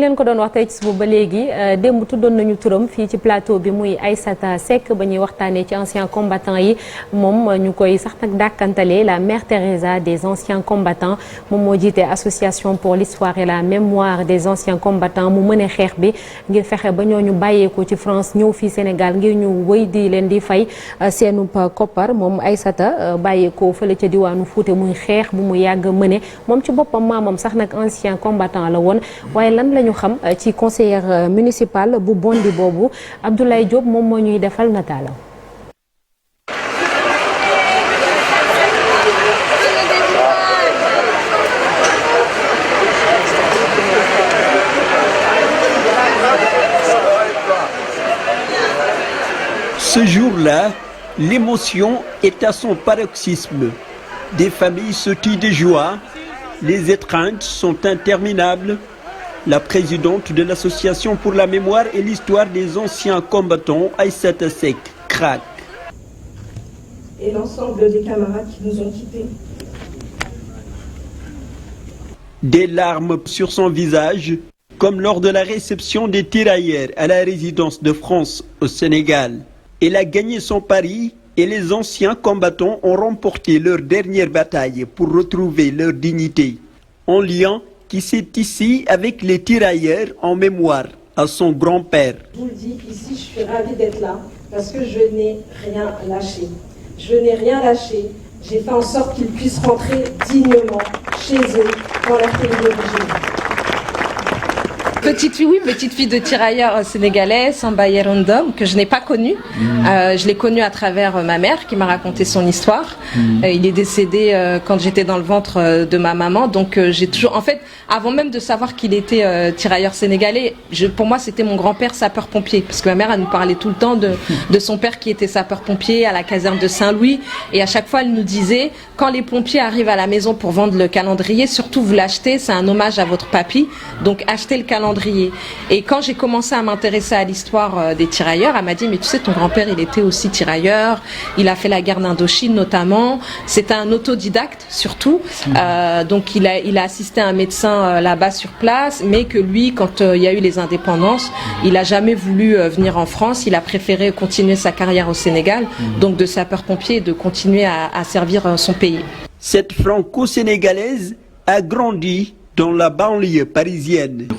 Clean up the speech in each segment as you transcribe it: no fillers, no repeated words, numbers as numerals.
leen ko doon wax tey ci suba ba léegi démb tuddoon nañu turam fii ci plateau bi muy Aïssata Seck ba ñuy waxtaanee ci anciens combattants yi moom ñu koy sax nag dàkkantalee la mère Teresa des anciens combattants moom moo jiite association pour l'histoire et la mémoire des anciens combattants mu mëne xeex bi ngir fexe ba ñooñu bàyyeeko ci France ñëw fii Sénégal ngir ñu wëy di leen di fay seenu koppar moom Aïssata bàyyeeko fële ca diwaanu Fuuta muy xeex bu mu yàgg mëne moom ci boppam maamam sax nag ancien combattant la woon waaye lan ñu xam ci conseillère municipale bu Bondi boobu Abdoulaye Diop moom moo ñuy defal nataalam. Ce jour-là, l'émotion est à son paroxysme. Des familles se tuent de joie, les étreintes sont interminables. La présidente de l'association pour la mémoire et l'histoire des anciens combattants, Aïssata Seck, craque. Et l'ensemble des camarades qui nous ont quittés. Des larmes sur son visage, comme lors de la réception des tirailleurs à la résidence de France au Sénégal. Elle a gagné son pari et les anciens combattants ont remporté leur dernière bataille pour retrouver leur dignité. En lien qui s'est tissé avec les tirailleurs en mémoire à son grand-père. Je vous le dis, ici, je suis ravie d'être là parce que je n'ai rien lâché. Je n'ai rien lâché. J'ai fait en sorte qu'ils puissent rentrer dignement chez eux dans leur pays d'origine. Petite fille de tirailleurs sénégalais, Samba Yerondom, que je n'ai pas connu. Je l'ai connu à travers ma mère qui m'a raconté son histoire. Il est décédé quand j'étais dans le ventre de ma maman. Donc j'ai toujours, en fait, avant même de savoir qu'il était tirailleur sénégalais, pour moi c'était mon grand-père sapeur-pompier. Parce que ma mère, elle nous parlait tout le temps de son père qui était sapeur-pompier à la caserne de Saint-Louis. Et à chaque fois, elle nous disait, quand les pompiers arrivent à la maison pour vendre le calendrier, surtout vous l'achetez, c'est un hommage à votre papy. Donc achetez le calendrier. Et quand j'ai commencé à m'intéresser à l'histoire des tirailleurs, elle m'a dit mais tu sais ton grand-père il était aussi tirailleur, il a fait la guerre d'Indochine notamment, c'était un autodidacte surtout, donc il a assisté un médecin là-bas sur place, mais que lui quand il y a eu les indépendances, il a jamais voulu venir en France, il a préféré continuer sa carrière au Sénégal, donc de sapeur-pompier et de continuer à servir son pays. Cette franco-sénégalaise a grandi dans la banlieue parisienne.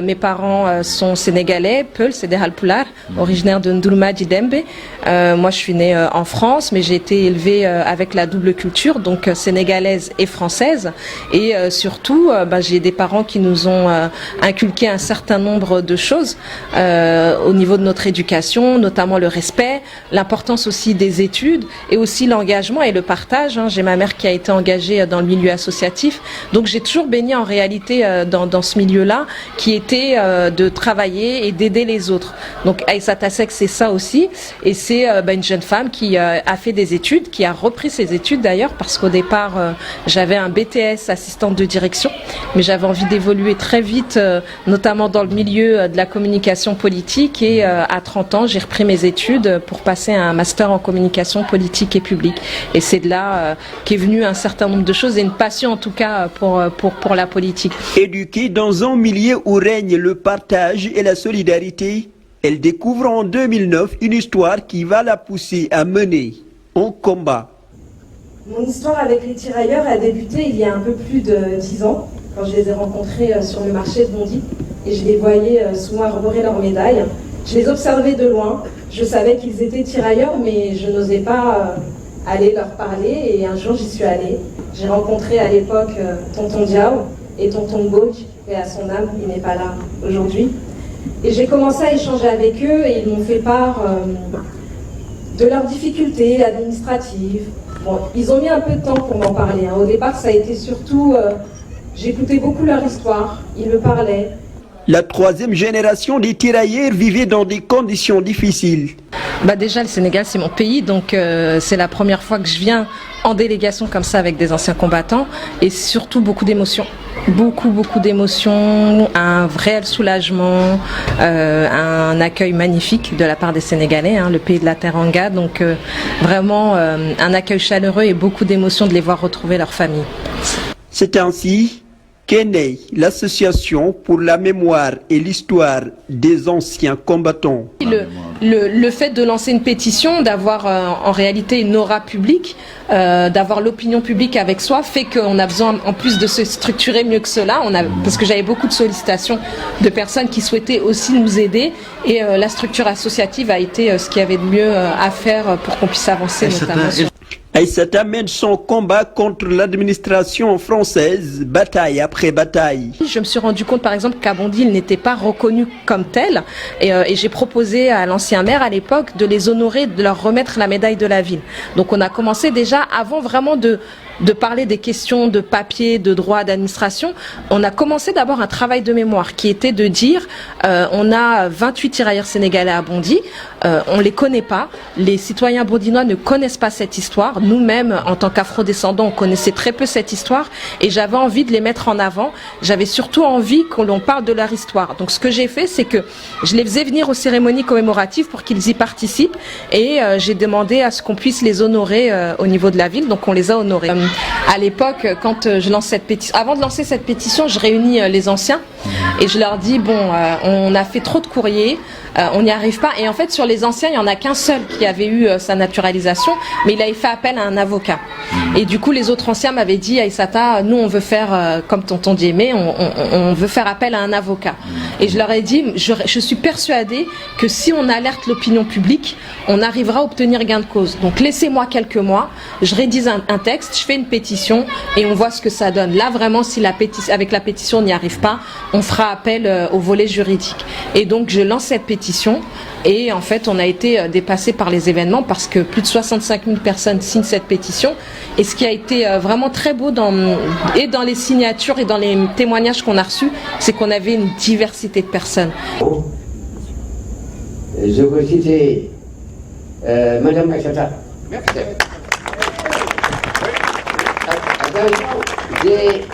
Mes parents sont sénégalais, Peul, c'est des Halpulaar, originaires de Ndoulouma Djidembe. Moi, je suis née en France, mais j'ai été élevée avec la double culture, donc sénégalaise et française. Et surtout, j'ai des parents qui nous ont inculqué un certain nombre de choses au niveau de notre éducation, notamment le respect, l'importance aussi des études et aussi l'engagement et le partage. J'ai ma mère qui a été engagée dans le milieu associatif, donc j'ai toujours baigné en réalité dans ce milieu-là qui était de travailler et d'aider les autres. Donc Aïssata Seck c'est ça aussi et c'est une jeune femme qui a fait des études, qui a repris ses études d'ailleurs parce qu'au départ j'avais un BTS assistante de direction mais j'avais envie d'évoluer très vite notamment dans le milieu de la communication politique et à 30 ans j'ai repris mes études pour passer un master en communication politique et publique et c'est de là qu'est venu un certain nombre de choses et une passion en tout cas pour la politique. Éduquée dans un milieu où règne le partage et la solidarité, elle découvre en 2009 une histoire qui va la pousser à mener un combat. Mon histoire avec les tirailleurs a débuté il y a un peu plus de 10 ans, quand je les ai rencontrés sur le marché de Bondy, et je les voyais souvent arborer leurs médailles. Je les observais de loin, je savais qu'ils étaient tirailleurs, mais je n'osais pas aller leur parler, et un jour j'y suis allée. J'ai rencontré à l'époque Tonton Diao, et Tonton Mbodj, et à son âme, il n'est pas là aujourd'hui. Et j'ai commencé à échanger avec eux et ils m'ont fait part de leurs difficultés administratives. Bon, ils ont mis un peu de temps pour m'en parler. Au départ, ça a été surtout... j'écoutais beaucoup leur histoire, ils me parlaient. La troisième génération des tirailleurs vivait dans des conditions difficiles. Déjà, le Sénégal, c'est mon pays, donc c'est la première fois que je viens en délégation comme ça avec des anciens combattants et surtout beaucoup d'émotions. Beaucoup d'émotions, un réel soulagement, un accueil magnifique de la part des Sénégalais, le pays de la Teranga, donc vraiment un accueil chaleureux et beaucoup d'émotions de les voir retrouver leur famille. C'est ainsi qu'est née l'association pour la mémoire et l'histoire des anciens combattants. Le fait de lancer une pétition, d'avoir en réalité une aura publique, d'avoir l'opinion publique avec soi, fait qu'on a besoin, en plus de se structurer mieux que cela, parce que j'avais beaucoup de sollicitations de personnes qui souhaitaient aussi nous aider, et la structure associative a été ce qu'il y avait de mieux à faire pour qu'on puisse avancer notamment sur... Aïssata mène son combat contre l'administration française, bataille après bataille. Je me suis rendu compte par exemple qu'à Bondy, il n'était pas reconnu comme tel, et j'ai proposé à l'ancien maire à l'époque de les honorer, de leur remettre la médaille de la ville. Donc on a commencé déjà avant vraiment de parler des questions de papier, de droit, d'administration. On a commencé d'abord un travail de mémoire qui était de dire on a 28 tirailleurs sénégalais à Bondy, on les connaît pas, les citoyens bondinois ne connaissent pas cette histoire. Nous-mêmes, en tant qu'afro-descendants, on connaissait très peu cette histoire et j'avais envie de les mettre en avant. J'avais surtout envie qu'on parle de leur histoire. Donc ce que j'ai fait, c'est que je les faisais venir aux cérémonies commémoratives pour qu'ils y participent et j'ai demandé à ce qu'on puisse les honorer au niveau de la ville. Donc on les a honorés. À l'époque, quand je lance cette pétition, avant de lancer cette pétition, je réunis les anciens et je leur dis bon, on a fait trop de courriers, on n'y arrive pas. Et en fait, sur les anciens, il y en a qu'un seul qui avait eu sa naturalisation, mais il avait fait appel à un avocat. Et du coup, les autres anciens m'avaient dit Aïssata, nous on veut faire comme tonton Diémé, on veut faire appel à un avocat. Et je leur ai dit, je suis persuadée que si on alerte l'opinion publique, on arrivera à obtenir gain de cause. Donc laissez-moi quelques mois, je rédige un texte, je fais une pétition et on voit ce que ça donne. Là vraiment, si avec la pétition on n'y arrive pas, on fera appel au volet juridique. Et donc je lance cette pétition et en fait on a été dépassé par les événements parce que plus de 65 000 personnes signent cette pétition. Et ce qui a été vraiment très beau dans les signatures et dans les témoignages qu'on a reçus, c'est qu'on avait une diversité de personnes. Je veux citer Madame Aïssata. J'ai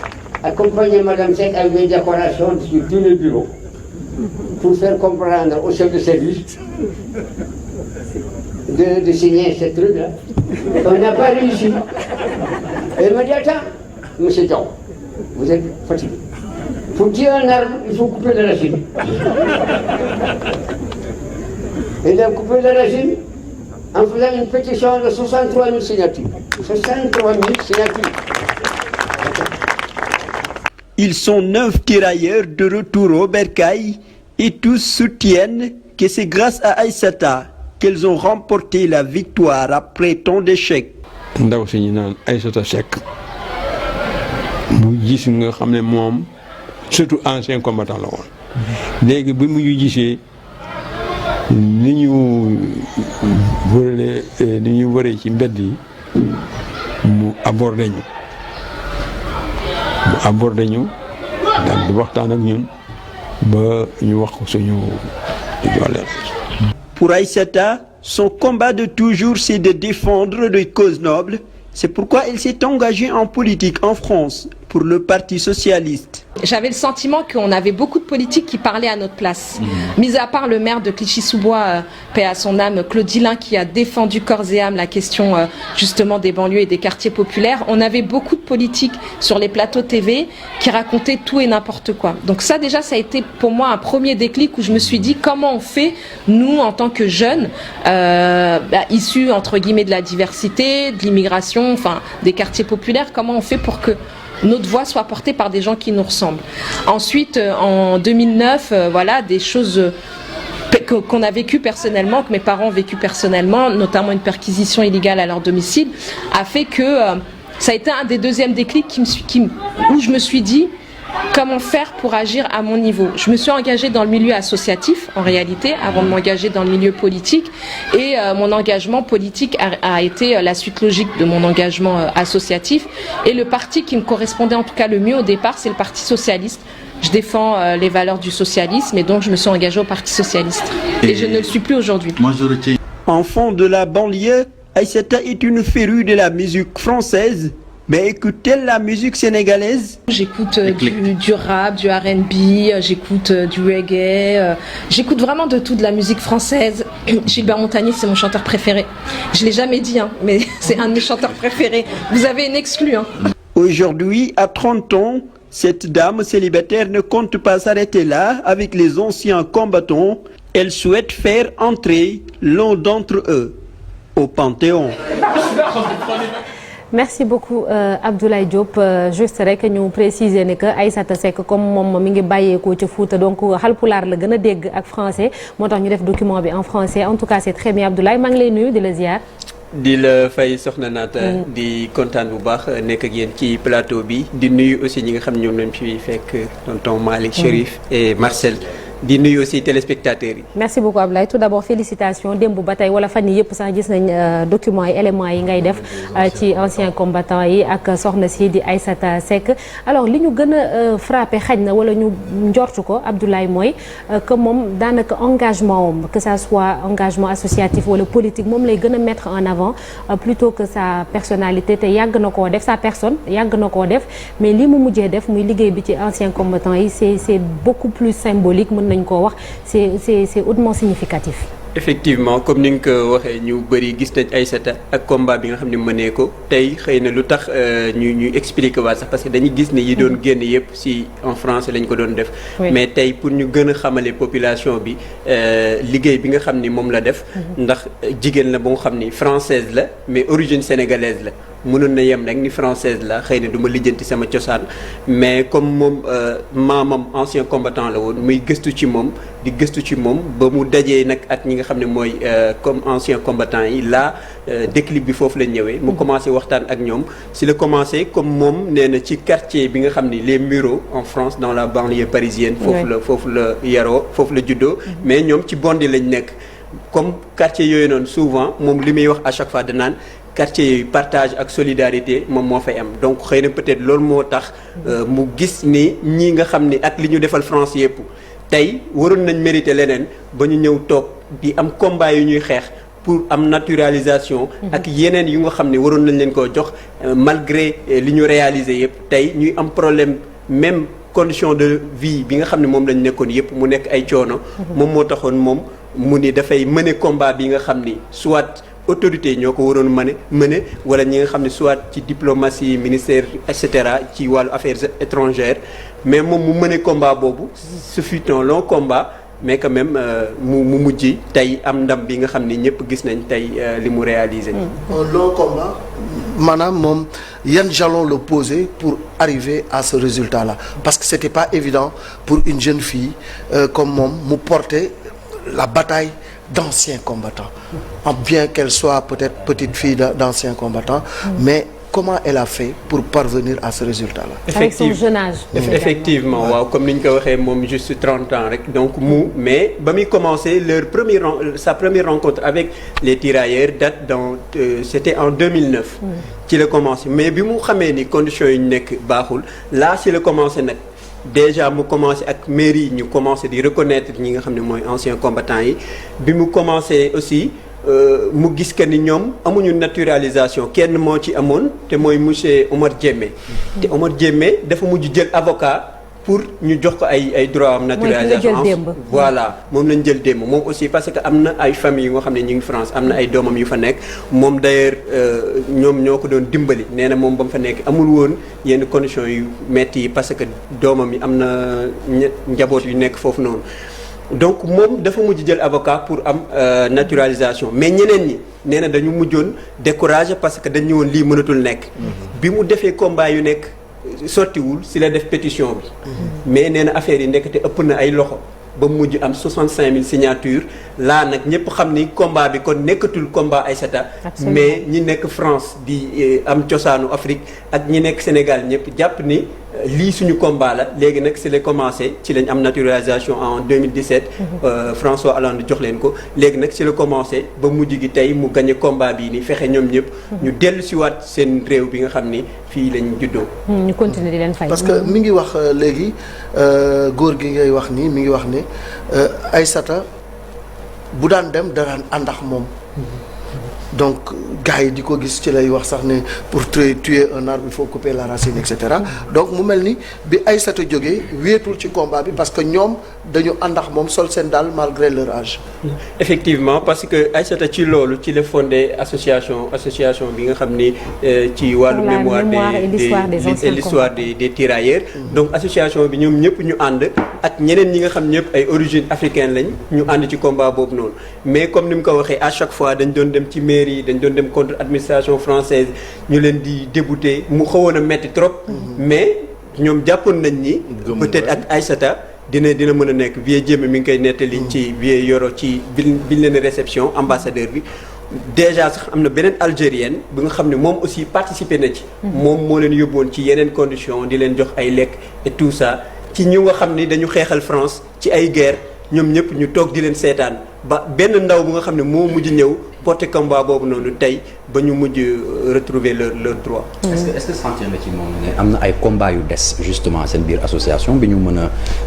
accompagné Madame Seck avec des décorations sur tous les bureaux pour faire comprendre au chef de service de signer cette truc-là. On n'a pas réussi. Et elle m'a dit attends, monsieur Diaw, vous êtes fatigué. Pour tirer un arbre, il faut couper la racine. Et il a coupé la racine en faisant une pétition de 63 000 signatures. 63 000 signatures. Ils sont 9 tirailleurs de retour au bercail et tous soutiennent que c'est grâce à Aïssata qu'elles ont remporté la victoire après tant d'échecs. ndaw si ñu naan Aïssata Seck mu gis nga xam ne moom surtout ancien combattant la woon léegi bi mu ñu gisee ni ñu wëree ci mbedd yi mu abordé ñu daal di waxtaan ak ñun ba ñu wax ko suñu dooleel. Pour Aïssata, son combat de toujours, c'est de défendre des causes nobles. C'est pourquoi elle s'est engagée en politique en France pour le Parti socialiste. J'avais le sentiment qu'on avait beaucoup de politiques qui parlaient à notre place. Mis à part le maire de Clichy-sous-Bois, paix à son âme, Claude Dillin, qui a défendu corps et âme la question justement des banlieues et des quartiers populaires, on avait beaucoup de politiques sur les plateaux TV qui racontaient tout et n'importe quoi. Donc ça déjà, ça a été pour moi un premier déclic où je me suis dit comment on fait, nous en tant que jeunes, issus entre guillemets de la diversité, de l'immigration, enfin des quartiers populaires, comment on fait pour que notre voix soit portée par des gens qui nous ressemblent. Ensuite, en 2009, voilà, des choses qu'on a vécues personnellement, que mes parents ont vécues personnellement, notamment une perquisition illégale à leur domicile, a fait que ça a été un des deuxièmes déclics où je me suis dit comment faire pour agir à mon niveau. Je me suis engagée dans le milieu associatif, en réalité, avant de m'engager dans le milieu politique. Et mon engagement politique a été la suite logique de mon engagement associatif. Et le parti qui me correspondait en tout cas le mieux au départ, c'est le Parti socialiste. Je défends les valeurs du socialisme et donc je me suis engagée au Parti socialiste. Et je ne le suis plus aujourd'hui. Enfant de la banlieue, Aïssata est une férue de la musique française. Mais écoute-t-elle la musique sénégalaise? J'écoute du rap, du R&B, j'écoute du reggae, j'écoute vraiment de tout, de la musique française. Gilbert Montagnier, c'est mon chanteur préféré. Je ne l'ai jamais dit, mais c'est un de mes chanteurs préférés. Vous avez une exclue. Aujourd'hui, à 30 ans, Cette dame célibataire ne compte pas s'arrêter là avec les anciens combattants. Elle souhaite faire entrer l'un d'entre eux au Panthéon. Merci beaucoup Abdoulaye Diop juste rek ñu préciser ne que Aïssata Seck comme moom mi ngi bàyyeekoo ca Fouta donc Halpulaar la gën a dégg ak français moo tax ñu def document bi en français en tout cas c'est très bien Abdoulaye maa ngi lay nuyu di la ziar. di la fay soxna Naata. di kontaan bu baax nekk ak yéen ci plateau bi di nuyu aussi ñi nga xam ne ñoom lañ fi fekk tonton Malick Chérif et Marcel. di nuyu aussi téléspectateurs yi. merci beaucoup Abdoulaye tout d'abord félicitations démb ba tey wala fan yii yëpp sax gis nañ documents yi éléments yi ngay def ci anciens combattants yi ak soxna si di Aïssata Seck alors li ñu gën a frappé xaj na wala ñu njortu ko Abdoulaye mooy que moom daanaka engagement am que ça soit engagement associatif wala politique moom lay gën a mettre en avant plutôt que sa personnalité te yàgg na koo def sa personne yàgg na koo def mais li mu mujjee def muy liggéey bi ci anciens combattants yi c'est beaucoup plus symbolique nañ koo wax c'est hautement significatif. effectivement comme ni nga ko waxee ñu bëri gis nañ Aïssata ak combat bi nga xam ne mënee ko tey xëy na lu tax ñu expliquer waat sax parce que dañuy gis ne yi doon génn yëpp si en français lañ ko doon def. mais tey pour ñu gën a xamale population bi liggéey bi nga xam ni moom la def. ndax jigéen la ba nga xam ni française la mais origine sénégalaise la. mënoon na yem rek ni française la xëy na du ma lijjanti sama cosaan mais comme moom maamam ancien combattant la woon muy gëstu ci moom di gëstu ci moom ba mu dajee nag ak ñi nga xam ne mooy comme ancien combattant yi là déclic bi foofu la ñëwee mu commencé waxtaan ak ñoom si la commencé comme moom nee na ci quartier bi nga xam ni les Mureaux en France dans la banlieue parisienne foofu la yaroo foofu la juddoo mais ñoom ci Bondy lañ nekk comme quartier yooyu noonu souvent moom li muy wax à chaque fois danaan quartier yooyu partage ak solidarité moom moo fay am donc xëy na peut-être loolu moo tax mu gis ni ñii nga xam ni ak li ñu defal France yëpp tey waroon nañ mériter leneen ba ñu ñëw toog di am combat yu ñuy xeex pour am naturalisation ak yeneen yu nga xam ne waroon nañ leen koo jox malgré li ñu réaliser yëpp tey ñuy am problème même condition de vie bi nga xam ne moom lañ nekkoon yëpp mu nekk ay coono moom moo taxoon moom mu ni dafay mener combat bi nga xam ni soit autorité ñoo ko waroon mëne wala ñi nga xam ne soit ci diplomatie ministère et cetera ci wàllu affaires étrangères mais moom mu mëne combat boobu ce fut un long combat mais quand même mu mujj tey am ndam bi nga xam ni ñëpp gis nañ tey li mu réalisé. un long combat maanaam moom yan jalon le poser pour arriver à ce résultat là parce que c'était pas évident pour une jeune fille comme moom mu porter la bataille d'anciens combattants, bien qu'elle soit peut-être petite fille d'anciens combattants, mais comment elle a fait pour parvenir à ce résultat-là? Avec son jeune âge. Effectivement, waaw comme ni ñu ko waxee moom juste 30 ans rek donc mais ba muy commencé sa première rencontre avec les tirailleurs date c'était en 2009. ci la commencé mais bi mu xamee ni conditions yi ñu nekk baaxul là ci la commencé nag. déjà mu commencé ak mairie ñu commencé di reconnaître ñi nga xam ne mooy anciens combattants yi bi mu commencé aussi mu gis que ni ñoom amuñu naturalisation kenn moo ci amoon te mooy monsieur Omar Diémé te Omar Diémé dafa mujj jël avocat pour ñu jox ko ay droit am naturalisation voilà moom lañ jël démb moom aussi parce que am na ay famille yu nga xam ne ñu ngi France am na ay doomam yu fa nekk moom d'ailleurs ñoom ñoo ko doon dimbali nee na moom ba mu fa nekk amul woon yenn conditions yu metti yi parce que doomam yi am na njaboot yu nekk foofu noonu donc moom dafa mujj jël avocat pour am naturalisation mais ñeneen ñi nee na dañu mujjoon découragé parce que dañu woon lii mënatul nekk bi mu defee combat yu nekk sottiwul si la def pétition bi mais nee na affaire yi ndekete ëpp na ay loxo ba mujj am 65 000 signatures laa nag ñëpp xam ni combat bi kon nekkatul combat Aïssata mais ñi nekk France di am cosaanu Afrique ak ñi nekk Sénégal ñëpp jàpp ni lii suñu combat la léegi nag si la commencé ci lañ am naturalisation en 2017 François Hollande jox leen ko léegi nag si la commencé ba mujj gi tey mu gagné combat bii ni fexe ñoom ñëpp ñu dellu si waat seen réew bi nga xam ni fii lañ juddoo ñu continuer di leen fay parce que mi ngi wax léegi góor gi ngay wax nii mi ngi wax ne Aïssata bu daan dem daan ànd ak moom donc gars yi di ko gis ci lay wax sax ne pour tuer un arbre il faut couper la racine et cetera donc mu mel ni bi Aïssata jógee wéetul ci combat bi parce que ñoom dañu ànd ak moom sol seen daal malgré leur âge. effectivement parce que Aïssata ci loolu ci la fondé association bi nga xam ni ci wàllu mémoire et l'histoire des tirailleurs donc association bi ñoom ñëpp ñu ànd ak ñeneen ñi nga xam ñëpp ay origine africaine lañ ñu ànd ci combat boobu noonu mais comme ni mu ko waxee à chaque fois dañ doon dem ci mairie dañ doon dem contre administration française ñu leen di débouter mu xawoon a metti trop mais ñoom jàppoon nañ ni peut-être ak Aïssata dina mën a nekk Vieux Diémé mi ngi koy nettali ci Vieux Yoro ci biñ leen réception ambassadeur bi déjà sax am na beneen algérienne bi nga xam ne moom aussi participé na ci moom moo leen yóbboon ci yeneen conditions di leen jox ay lekk et tout ça ci ñu nga xam ni dañu xeexal France ci ay guerre ñoom ñëpp ñu toog di leen seetaan ba benn ndaw bu nga xam ne moo mujj ñëw porter combat boobu noonu tey ba ñu mujj retrouver leur droit. est-ce que sentir nga ci moom ne am na ay combat yu des justement seen biir association bi ñu mën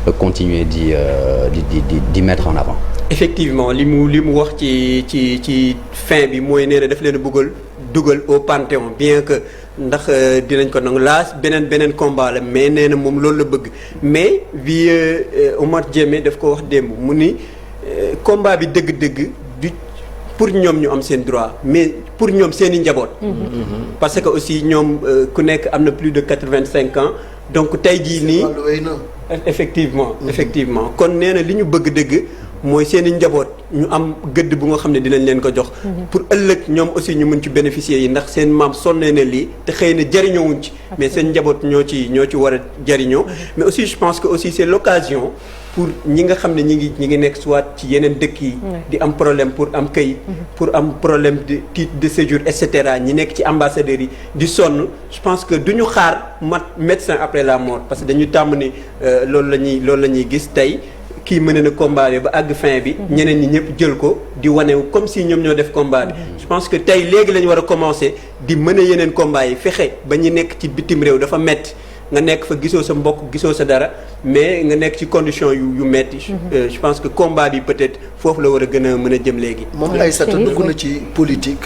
a continuer di mettre en avant. effectivement li mu wax ci fin bi mooy nee na daf leen a dugal au Panthéon bien que ndax dinañ ko nangu laa beneen combat la mais nee na moom loolu la bëgg mais vi Omar Diémé daf ko wax démb mu ni combat bi dëgg-dëgg du pour ñoom ñu am seen droit mais pour ñoom seeni njaboot. parce que aussi ñoom ku nekk am na plus de 85 ans donc tey jii nii. effectivement kon nee na li ñu bëgg dëgg. mooy seen i njaboot ñu am gëdd bu nga xam ne dinañ leen ko jox. pour ëllëg ñoom aussi ñu mën ci bénéficier yi ndax seen maam sonnee na lii te xëy na jariñoowuñ ci. mais seen njaboot ñoo ci war a jariñoo. mais aussi je pense que aussi c'est l'occasion pour ñi nga xam ne ñi ngi nekk soit ci yeneen dëkk yi. di am problème pour am këyit. pour am problème de titre de séjour et cetera ñi nekk ci ambassadeurs yi di sonn je pense que duñu xaar médecin après la mort parce que dañu tàmm ni loolu la ñuy gis tey. kii mën na combat bi ba àgg fin bi ñeneen ñi ñëpp jël ko di wane comme si ñoom ñoo def combat bi je pense que tey léegi la ñu war a commencer di mën a yeneen combat yi fexe ba ñu nekk ci bitim réew dafa metti nga nekk fa gisoo sa mbokk gisoo sa dara mais nga nekk ci condition yu metti je pense que combat bi peut-être foofu la war a gën a mën a jëm léegi moom Aïssata dugg na ci politique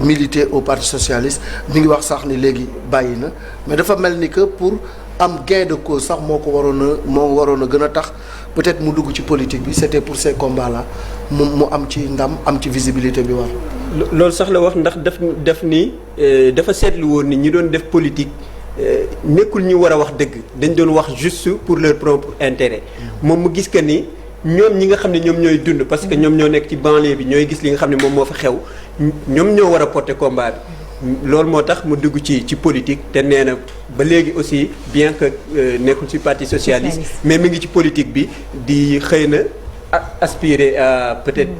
militer au parti socialiste mi ngi wax sax ni léegi bàyyi na mais dafa mel ni que pour am gain de cause sax moo waroon a gën a tax peut-être mu dugg ci politique bi c'était pour ces combats là mu am ci ndam am ci visibilité bi war. loolu sax la wax ndax dafa seetlu woon ni ñi doon def politique nekkul ñu war a wax dëgg dañ doon wax juste pour leur propre intérêt moom mu gis que ni ñoom ñi nga xam ne ñoom ñooy dund parce que ñoom ñoo nekk ci banlieue bi ñooy gis li nga xam ne moom moo fa xew ñoom ñoo war a porter combat bi. loolu moo tax mu dugg ci politique te nee na ba léegi aussi bien que nekkul ci parti socialiste mais mi ngi ci politique bi di xëy na aspirer à peut-être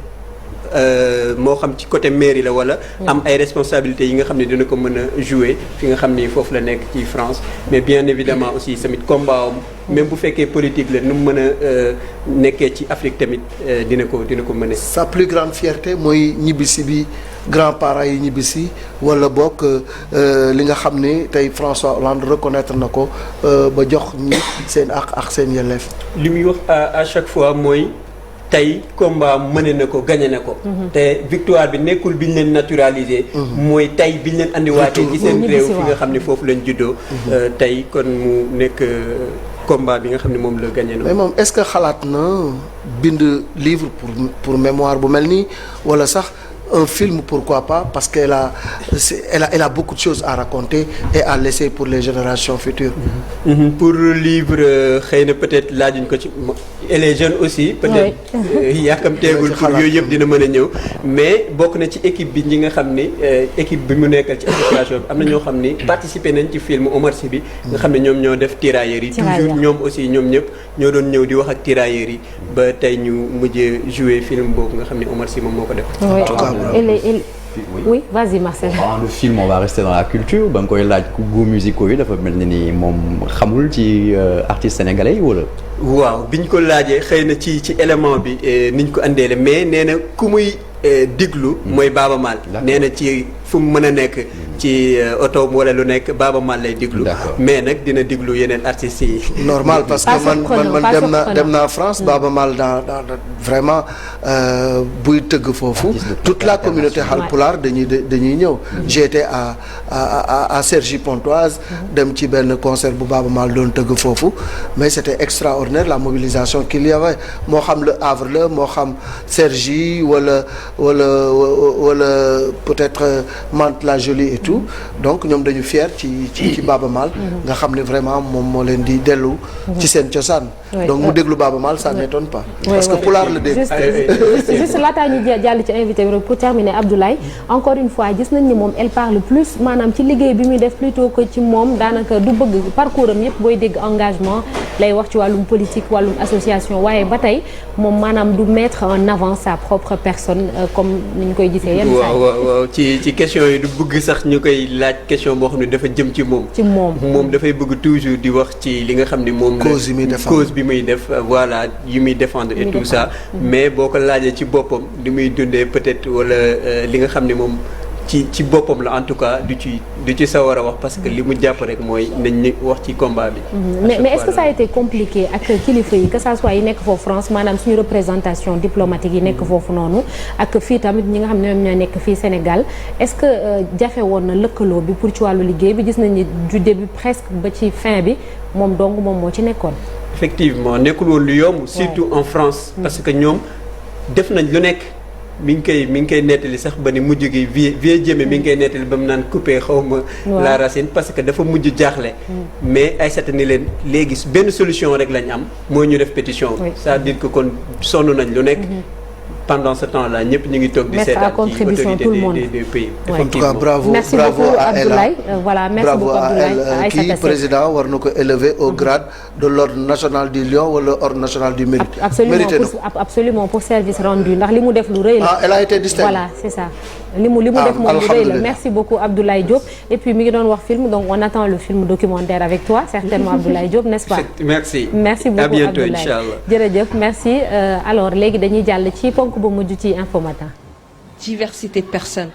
moo xam ci côté mairie la wala am ay responsabilités yi nga xam ne dina ko mën a jouer fi nga xam ni foofu la nekk ci France mais bien évidemment aussi tamit combat am même bu fekkee politique la nu mu mën a nekkee ci Afrique tamit dina ko mën a. sa plus grande fierté mooy ñibbisi bi grands-parents yi ñibbisi wala bokk li nga xam ne tey François Hollande reconnaître na ko ba jox ñi seen ak seen yelleef. li muy wax à chaque fois mooy. tey combat mëne na ko gagné na ko. te victoire bi nekkul bi ñu leen naturalisé. mooy tey bi ñu leen andiwaatee ci seen réew fi nga xam ne foofu lañ juddoo. tey kon mu nekk combat bi nga xam ne moom la gagné na. mais moom est-ce que xalaat na bind livre pour mémoire bu mel nii wala sax un film pourquoi pas parce qu'elle a beaucoup de choses à raconter et à laisser pour les générations futures. pour livre xëy na peut-être laajuñ ko ci et les jeunes aussi. peut-être yàkkamteegul pour yooyu yëpp dina mën a ñëw. mais bokk na ci équipe bi ñi nga xam ni équipe bi mu nekkal ci association bi am na ñoo xam ni participer nañ ci film Omar Sy bi. nga xam ne ñoom ñoo def tirailleurs yi. toujours ñoom aussi ñoom ñëpp ñoo doon ñëw di wax ak tirailleurs yi ba tey ñu mujjee jouer film boobu nga xam ne Omar Sy moom moo ko def. Oui, vas-y Marcel. Le film, on va rester dans la culture. ba nga koy laaj ku goût musicaux yi dafa mel ni moom xamul ci artistes sénégalais yi wala. waaw biñ ko laajee xëy na ci élément bi niñ ko andeele mais nee na ku muy diglu mooy Baaba Maal nee na ci fu mu mën a nekk ci oto wala lu nekk Baaba Maal lay déglu. mais nag dina déglu yeneen artistes yi. normal parce que man dem naa France Baaba Maal dans vraiment buy tëgg foofu toute la communauté Halpulaar dañuy ñëw. j'ai été à Cergy-Pontoise dem ci benn concert bu Baaba Maal doon tëgg foofu mais c'était extraordinaire la mobilisation qu'il y avait moo xam Le Havre la moo xam Cergy wala peut-être Mantes-la-Jolie et tout donc ñoom dañu fier ci Baaba Maal nga xam ne vraiment moom moo leen di dellu ci seen cosaan donc mu déglu Baaba Maal ça n'étonne pas parce que pulaar la dégg juste laataa ñu jàll ci invité bi pour terminer Abdoulaye encore une fois gis nañ ni moom elle parle plus maanaam ci liggéey bi muy def plutôt que ci moom daanaka du bëgg parcours am yëpp booy dégg engagement lay wax ci wàllum politique wàllum association waaye ba tey moom maanaam du mettre en avant sa propre personne comme ni ñu koy gisee yenn saa waaw ci question yi du bëgg sax ñu koy laaj question boo xam ne dafa jëm ci moom. moom dafay bëgg toujours di wax ci li nga xam ne moom la cause bi muy def voilà yu muy défendre et tout ça mais boo ko laajee ci boppam li muy dundee peut-être wala li nga xam ne moom ci boppam la en tout cas du ci sawar a wax parce que li mu jàpp rek mooy nañ ni wax ci combat bi. mais est-ce que ça a été compliqué ak kilifa yi que ça soit yi nekk foofu France maanaam suñu représentation diplomatique yi nekk foofu noonu ak fii tamit ñi nga xam ne ñoom ñoo nekk fii Sénégal est-ce que jafe woon na lëkkaloo bi pour ci wàllu liggéey bi gis nañ ni du début presque ba ci fin bi moom dong moom moo ci nekkoon. effectivement nekkul woon lu yomb. surtout en France. parce que ñoom def nañ lu nekk. mi ngi koy nettali sax ba ni mujj gi vie jëme mi ngi koy nettali ba mu naan coupé xawma la racine parce que dafa mujj jaaxle mais Aïssata ni leen léegi benn solution rek lañ am mooy ñu def pétition c'est-à-dire que kon sonn nañ lu nekk pendant ce temps-là ñëpp ñu ngi toog di seetaan ci autorité des pays. en tout cas bravo à Abdoulaye. Voilà, merci beaucoup Abdoulaye. Kii président war na ko élever au grade de l'ordre national du Lion wala ordre national du Mérite. absolument pour service rendu ndax li mu def lu rëy la. elle a été distinguée. Voilà, c'est ça. li mu def moom lu rëy la merci beaucoup Abdoulaye Diop et puis mi ngi doon wax film donc on attend le film documentaire avec toi certainement Abdoulaye Diop n'est-ce pas. merci beaucoup à bientôt Abdoulaye inchallah. jërëjëf merci alors léegi dañuy jàll ci ponk bu mujj ci Infos Matin. Diversité de personnes.